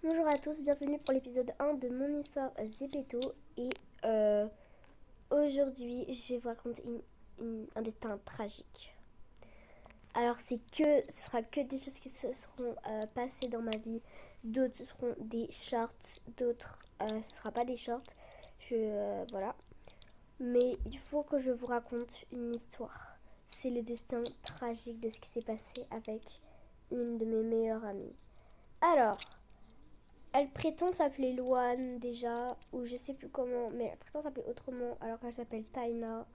Bonjour à tous, bienvenue pour l'épisode 1 de mon histoire Zeppeto. Et aujourd'hui, je vais vous raconter un destin tragique. Alors, ce sera que des choses qui se seront passées dans ma vie. D'autres seront des shorts, d'autres ce sera pas des shorts. Voilà. Mais il faut que je vous raconte une histoire. C'est le destin tragique de ce qui s'est passé avec une de mes meilleures amies. Alors, elle prétend s'appeler Loane déjà, ou je sais plus comment, mais elle prétend s'appeler autrement alors qu'elle s'appelle Taina.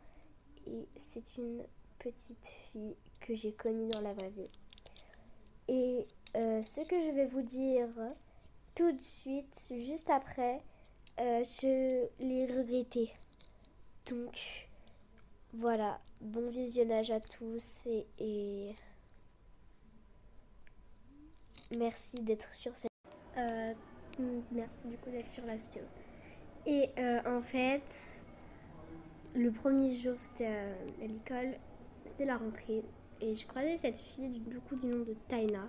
Et c'est une petite fille que j'ai connue dans la vraie vie. Et ce que je vais vous dire tout de suite, juste après, je l'ai regretté. Donc voilà, bon visionnage à tous et merci d'être sur cette... Euh, merci du coup d'être sur la vidéo. Et en fait, le premier jour, c'était à l'école, c'était la rentrée. Et je croisais cette fille du nom de Taina.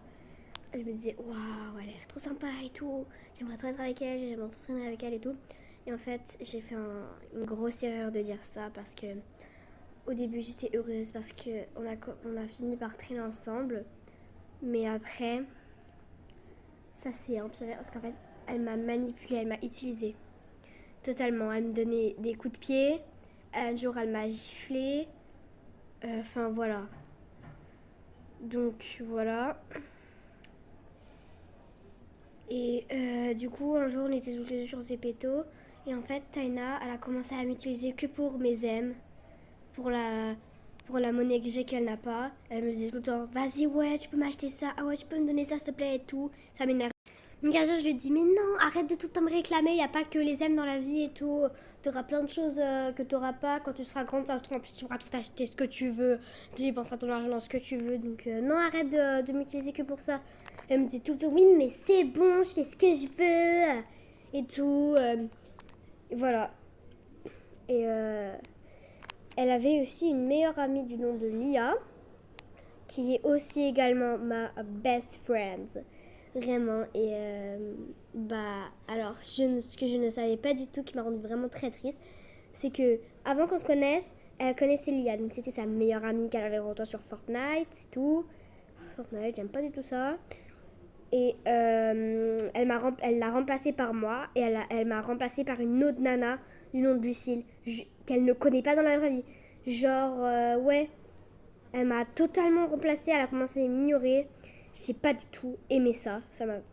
Et je me disais, waouh, elle a l'air trop sympa et tout. J'aimerais trop être avec elle, j'aimerais trop traîner avec elle et tout. Et en fait, j'ai fait une grosse erreur de dire ça parce que au début, j'étais heureuse parce qu'on a fini par traîner ensemble. Mais après, ça s'est empiré parce qu'en fait, elle m'a manipulée, elle m'a utilisée totalement. Elle me donnait des coups de pied. Un jour, elle m'a giflé. Enfin, voilà. Donc, voilà. Et du coup, un jour, on était tous les deux sur Zepeto. Et en fait, Taina, elle a commencé à m'utiliser que pour mes aimes. Pour la monnaie que j'ai qu'elle n'a pas. Elle me disait tout le temps, vas-y, ouais, tu peux m'acheter ça. Ah ouais, tu peux me donner ça, s'il te plaît, et tout. Ça m'énerve. Donc un jour, je lui dis, mais non, arrête de tout le temps me réclamer. Il n'y a pas que les aimes dans la vie et tout. Tu auras plein de choses que tu n'auras pas. Quand tu seras grande, ça se trouve, en plus, tu pourras tout acheter ce que tu veux. Tu dépenseras ton argent dans ce que tu veux. Donc non, arrête de m'utiliser que pour ça. Elle me dit tout le temps, oui, mais c'est bon, je fais ce que je veux. Et tout. Et voilà. Et elle avait aussi une meilleure amie du nom de Lia, qui est aussi également ma best friend. Vraiment. Et alors, ce que je ne savais pas du tout, qui m'a rendu vraiment très triste, c'est que avant qu'on se connaisse, elle connaissait Lia. Donc, c'était sa meilleure amie qu'elle avait rencontrée sur Fortnite, c'est tout. Fortnite, j'aime pas du tout ça. Et elle l'a remplacée par moi. Et elle m'a remplacée par une autre nana du nom de Lucille, qu'elle ne connaît pas dans la vraie vie. Genre, ouais, elle m'a totalement remplacée, elle a commencé à m'ignorer. J'ai pas du tout aimé ça. Ça me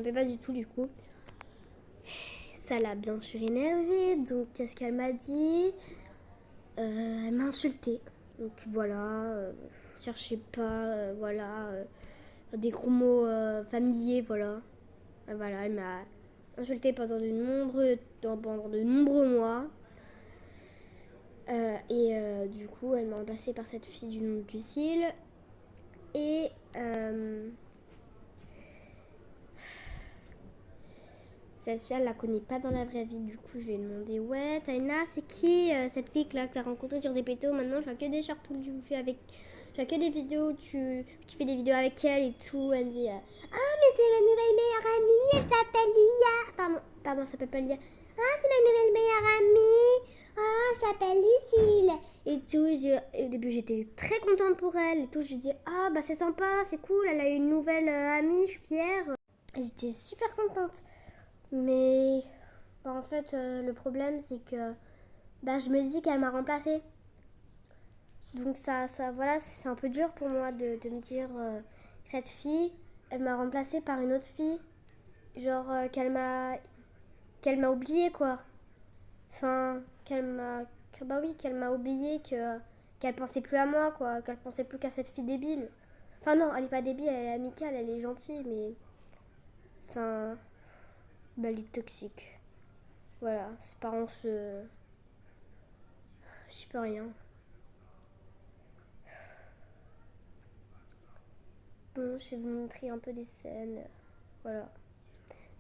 plaît pas du tout du coup. Ça l'a bien sûr énervée. Donc qu'est-ce qu'elle m'a dit? Elle m'a insultée. Donc voilà, cherchez pas, voilà, des gros mots familiers, voilà. Voilà, elle m'a insultée pendant de nombreux mois. Du coup, elle m'a remplacée par cette fille du nom de Lucille. Et cette fille, elle la connaît pas dans la vraie vie. Du coup, je lui ai demandé, ouais, Taina, c'est qui cette fille-là que t'as rencontrée sur Zepeto? Maintenant, je vois que des shorts où tu fais avec. Je vois que des vidéos où tu fais des vidéos avec elle et tout. Elle me dit, ah, mais c'est ma nouvelle meilleure amie, elle s'appelle Lia. Pardon, elle s'appelle pas Lia. Ah, c'est ma nouvelle meilleure amie. Ah, elle s'appelle Lucille. Et tout, au début, j'étais très contente pour elle. Et tout, j'ai dit, ah, bah c'est sympa, c'est cool, elle a une nouvelle amie, je suis fière. Et j'étais super contente. Mais bah, en fait, le problème, c'est que bah, je me dis qu'elle m'a remplacée. Donc voilà, c'est un peu dur pour moi de me dire cette fille, elle m'a remplacée par une autre fille, genre qu'elle m'a oubliée quoi. Enfin, bah oui, qu'elle m'a oubliée, qu'elle pensait plus à moi quoi, qu'elle pensait plus qu'à cette fille débile. Enfin non, elle est pas débile, elle est amicale, elle est gentille, mais enfin, bah, elle est toxique. Voilà, ses parents se, j'y peux rien. Bon, je vais vous montrer un peu des scènes. Voilà.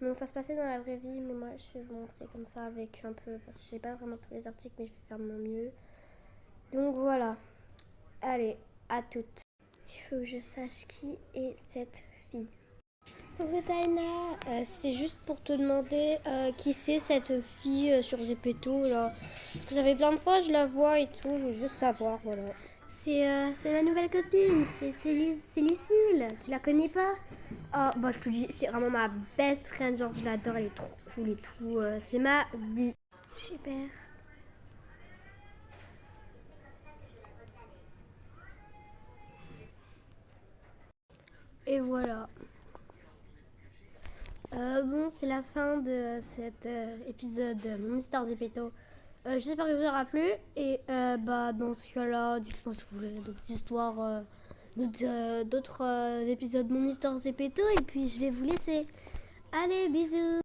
Bon, ça se passait dans la vraie vie, mais moi, je vais vous montrer comme ça avec un peu... Parce que je sais pas vraiment tous les articles, mais je vais faire de mon mieux. Donc voilà. Allez, à toutes. Il faut que je sache qui est cette fille. Oui, Taina, c'était juste pour te demander qui c'est cette fille sur Zepeto là. Parce que ça fait plein de fois je la vois et tout, je veux juste savoir, voilà. C'est ma nouvelle copine, c'est Lucille, tu la connais pas? Oh, bah je te dis, c'est vraiment ma best friend, genre je l'adore, elle est trop cool et tout, c'est ma vie. Super. Et voilà. Bon, c'est la fin de cet épisode de Mon histoire des pétos. J'espère qu'il vous aura plu. Et bah, dans ce cas-là, dites-moi si vous voulez d'autres histoires, d'autres épisodes de Mon histoire des pétos. Et puis, je vais vous laisser. Allez, bisous!